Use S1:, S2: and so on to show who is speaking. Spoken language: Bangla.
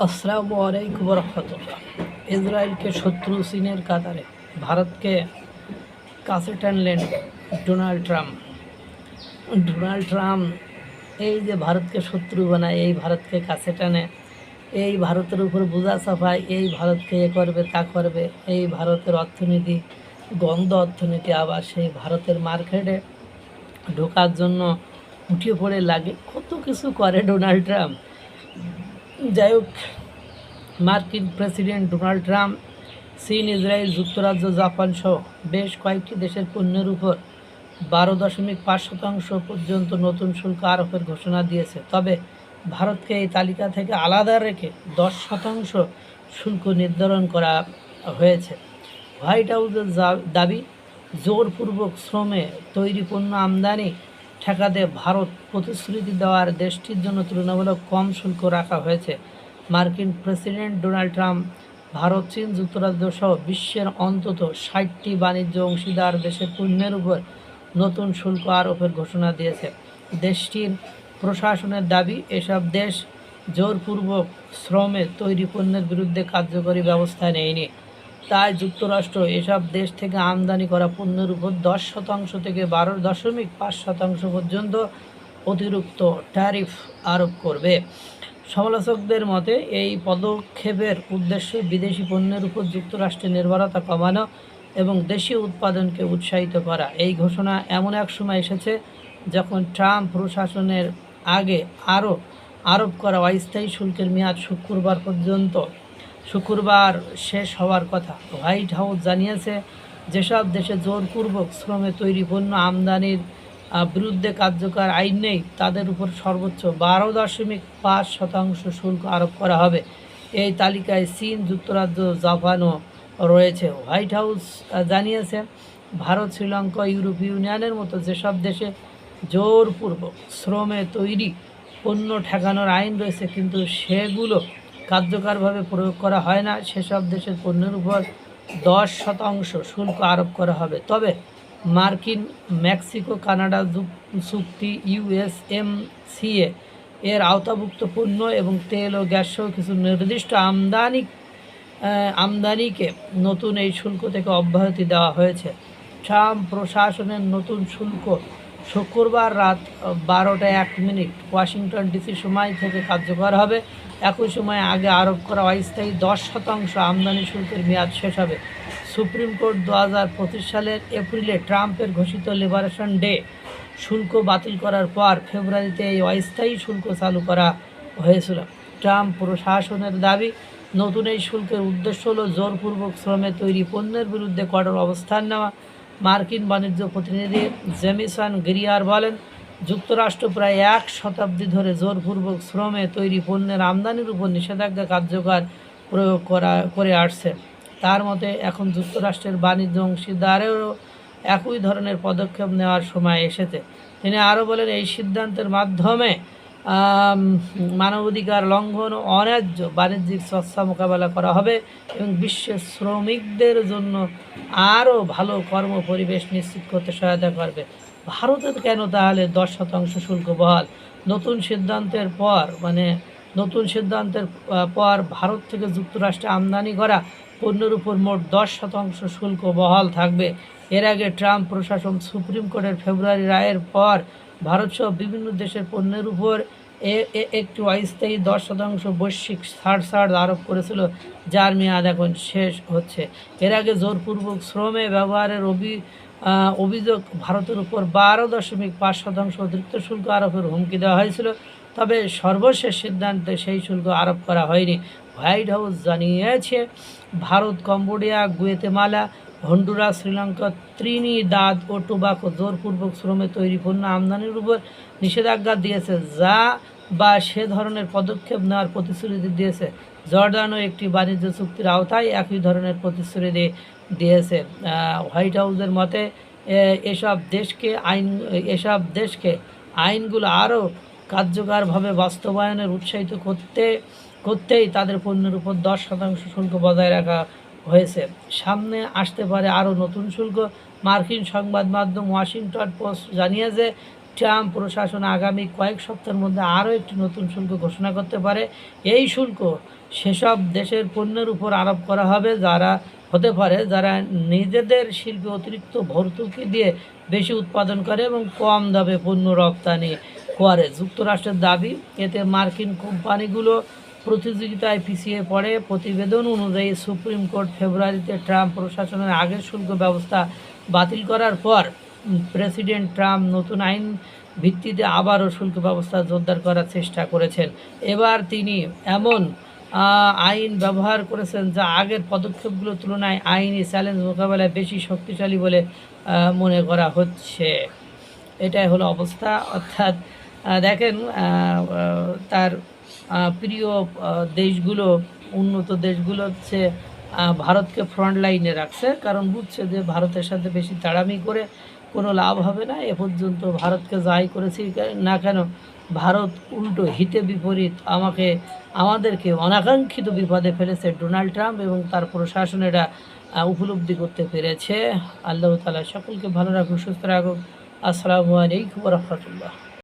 S1: আসসালামু আলাইকুম রহমতুল্লাহ। ইসরায়েলকে শত্রু চীনের কাতারে, ভারতকে কাছে টানলেন ডোনাল্ড ট্রাম্প। এই যে ভারতকে শত্রু বানায়, এই ভারতকে কাছে টানে, এই ভারতের উপর বোঝা চাপায়, এই ভারতকে এ করবে তা করবে, এই ভারতের অর্থনীতি গন্ধ অর্থনীতি আবার সেই ভারতের মার্কেটে ঢোকার জন্য উঠে পড়ে লাগে, কত কিছু করে ডোনাল্ড ট্রাম্প। যাই হোক, মার্কিন প্রেসিডেন্ট ডোনাল্ড ট্রাম্প চীন, ইসরায়েল, যুক্তরাজ্য, জাপান সহ বেশ কয়েকটি দেশের পণ্যের উপর 12.5% পর্যন্ত নতুন শুল্ক আরোপের ঘোষণা দিয়েছে। তবে ভারতকে এই তালিকা থেকে আলাদা রেখে 10% শুল্ক নির্ধারণ করা হয়েছে। হোয়াইট হাউসের দাবি, জোরপূর্বক শ্রমে তৈরি পণ্য আমদানি ঠেকাতে ভারত প্রতিশ্রুতি দেওয়ার দেশটির জন্য তুলনামূলক কম শুল্ক রাখা হয়েছে। মার্কিন প্রেসিডেন্ট ডোনাল্ড ট্রাম্প ভারত, চীন, যুক্তরাজ্য সহ বিশ্বের অন্তত 60টি বাণিজ্য অংশীদার দেশের পণ্যের উপর নতুন শুল্ক আরোপের ঘোষণা দিয়েছে। দেশটির প্রশাসনের দাবি, এসব দেশ জোরপূর্বক শ্রমে তৈরি পণ্যের বিরুদ্ধে কার্যকরী ব্যবস্থা নেয়নি। তাই যুক্তরাষ্ট্র এসব দেশ থেকে আমদানি করা পণ্যের উপর 10% থেকে 12.5% পর্যন্ত অতিরিক্ত ট্যারিফ আরোপ করবে। সমালোচকদের মতে এই পদক্ষেপের উদ্দেশ্য বিদেশি পণ্যের উপর যুক্তরাষ্ট্রের নির্ভরতা কমানো এবং দেশীয় উৎপাদনকে উৎসাহিত করা। এই ঘোষণা এমন এক সময় এসেছে যখন ট্রাম্প প্রশাসনের আগে আরোপ করা অস্থায়ী শুল্কের মেয়াদ শুক্রবার শেষ হওয়ার কথা। হোয়াইট হাউস জানিয়েছে, যেসব দেশে জোরপূর্বক শ্রমে তৈরি পণ্য আমদানির বিরুদ্ধে কার্যকর আইন নেই, তাদের উপর সর্বোচ্চ 12.5% শুল্ক আরোপ করা হবে। এই তালিকায় চীন, যুক্তরাজ্য, জাপানও রয়েছে। হোয়াইট হাউস জানিয়েছে, ভারত, শ্রীলঙ্কা, ইউরোপীয় ইউনিয়নের মতো যেসব দেশে জোরপূর্বক শ্রমে তৈরি পণ্য ঠেকানোর আইন রয়েছে কিন্তু সেগুলো কার্যকরভাবে প্রয়োগ করা হয় না, সেসব দেশের পণ্যের উপর 10% শুল্ক আরোপ করা হবে। তবে মার্কিন, মেক্সিকো, কানাডা চুক্তি, ইউএসএমসিএ এর আওতাভুক্ত পণ্য এবং তেল ও গ্যাস সহ কিছু নির্দিষ্ট আমদানিকে নতুন এই শুল্ক থেকে অব্যাহতি দেওয়া হয়েছে। ট্রাম্প প্রশাসনের নতুন শুল্ক শুক্রবার রাত 12:01 ওয়াশিংটন ডিসি সময় থেকে কার্যকর হবে। একই সময়ে আগে আরোপ করা অস্থায়ী 10% আমদানি শুল্কের মেয়াদ শেষ হবে। সুপ্রিম কোর্ট 2025 সালের এপ্রিলে ট্রাম্পের ঘোষিত লিবারেশন ডে শুল্ক বাতিল করার পর ফেব্রুয়ারিতে এই অস্থায়ী শুল্ক চালু করা হয়েছিল। ট্রাম্প প্রশাসনের দাবি, নতুন এই শুল্কের উদ্দেশ্য হল জোরপূর্বক শ্রমে তৈরি পণ্যের বিরুদ্ধে কঠোর অবস্থান নেওয়া। মার্কিন বাণিজ্য প্রতিনিধি জেমিসন গ্রিয়ার বলেন, যুক্তরাষ্ট্র প্রায় 1 শতাব্দী ধরে জোরপূর্বক শ্রমে তৈরি পণ্যের আমদানির উপর নিষেধাজ্ঞা কার্যকর প্রয়োগ করে আসছে। তার মতে এখন যুক্তরাষ্ট্রের বাণিজ্য অংশীদারেরও একই ধরনের পদক্ষেপ নেওয়ার সময় এসেছে। তিনি আরও বলেন, এই সিদ্ধান্তের মাধ্যমে মানবাধিকার লঙ্ঘন ও অন্যায্য বাণিজ্যিক চর্চা মোকাবেলা করা হবে এবং বিশ্বের শ্রমিকদের জন্য আরও ভালো কর্ম পরিবেশ নিশ্চিত করতে সহায়তা করবে। ভারতের কেন তাহলে 10% শুল্ক বহাল? নতুন সিদ্ধান্তের পর ভারত থেকে যুক্তরাষ্ট্রে আমদানি করা পণ্যের উপর মোট 10% শুল্ক বহাল থাকবে। এর আগে ট্রাম্প প্রশাসন সুপ্রিম কোর্টের ফেব্রুয়ারি রায়ের পর ভারতসহ বিভিন্ন দেশের পণ্যের উপর একটি অস্থায়ী 10% বৈশ্বিক ছাড় আরোপ করেছিল, যার মেয়াদ এখন শেষ হচ্ছে। এর আগে জোরপূর্বক শ্রমে ব্যবহারের অভিযোগ ভারতের উপর 12.5% অতিরিক্ত শুল্ক আরোপের হুমকি দেওয়া হয়েছিল, তবে সর্বশেষ সিদ্ধান্তে সেই শুল্ক আরোপ করা হয়নি। হোয়াইট হাউস জানিয়েছে, Bharat, Cambodia, Guatemala, Honduras, Sri Lanka, Trinidad ও টোবাকো জোরপূর্বক শ্রমে তৈরি পণ্য আমদানির উপর নিষেধাজ্ঞা দিয়েছে বা সে ধরনের পদক্ষেপ নেওয়ার প্রতিশ্রুতি দিয়েছে। জর্ডানও একটি বাণিজ্য চুক্তির আওতায় একই ধরনের প্রতিশ্রুতি দিয়েছে। হোয়াইট হাউসের মতে এসব দেশকে আইনগুলো আরও কার্যকরভাবে বাস্তবায়নের উৎসাহিত করতেই তাদের পণ্যের উপর 10% শুল্ক বজায় রাখা হয়েছে। সামনে আসতে পারে আরও নতুন শুল্ক। মার্কিন সংবাদ মাধ্যম ওয়াশিংটন পোস্ট জানিয়েছে, ট্রাম্প প্রশাসন আগামী কয়েক সপ্তাহের মধ্যে আরও একটি নতুন শুল্ক ঘোষণা করতে পারে। এই শুল্ক সেসব দেশের পণ্যের উপর আরোপ করা হবে যারা নিজেদের শিল্পে অতিরিক্ত ভর্তুকি দিয়ে বেশি উৎপাদন করে এবং কম দামে পণ্য রপ্তানি করে। যুক্তরাষ্ট্রের দাবি, এতে মার্কিন কোম্পানিগুলো প্রতিযোগিতায় পিছিয়ে পড়ে। প্রতিবেদন অনুযায়ী সুপ্রিম কোর্ট ফেব্রুয়ারিতে ট্রাম্প প্রশাসনের আগের শুল্ক ব্যবস্থা বাতিল করার পর প্রেসিডেন্ট ট্রাম্প নতুন আইন ভিত্তিতে আবারও শুল্ক ব্যবস্থা জোরদার করার চেষ্টা করেছেন। এবার তিনি এমন আইন ব্যবহার করেছেন যা আগের পদক্ষেপগুলোর তুলনায় আইনি চ্যালেঞ্জ মোকাবেলায় বেশি শক্তিশালী বলে মনে করা হচ্ছে। এটাই হলো অবস্থা। অর্থাৎ দেখেন, তার প্রিয় দেশগুলো, উন্নত দেশগুলো হচ্ছে ভারতকে ফ্রন্ট লাইনে রাখছে, কারণ বুঝছে যে ভারতের সাথে বেশি তাড়ামি করে কোনো লাভ হবে না। এ পর্যন্ত ভারতকে যাই করেছি না কেন, ভারত উল্টো হিতে বিপরীত আমাদেরকে অনাকাঙ্ক্ষিত বিপদে ফেলেছে ডোনাল্ড ট্রাম্প এবং তার প্রশাসন এটা উপলব্ধি করতে পেরেছে। আল্লাহ তাআলা সকলকে ভালো রাখুন, সুস্থ রাখুন। আসসালামু আলাইকুম ওয়া রাহমাতুল্লাহ।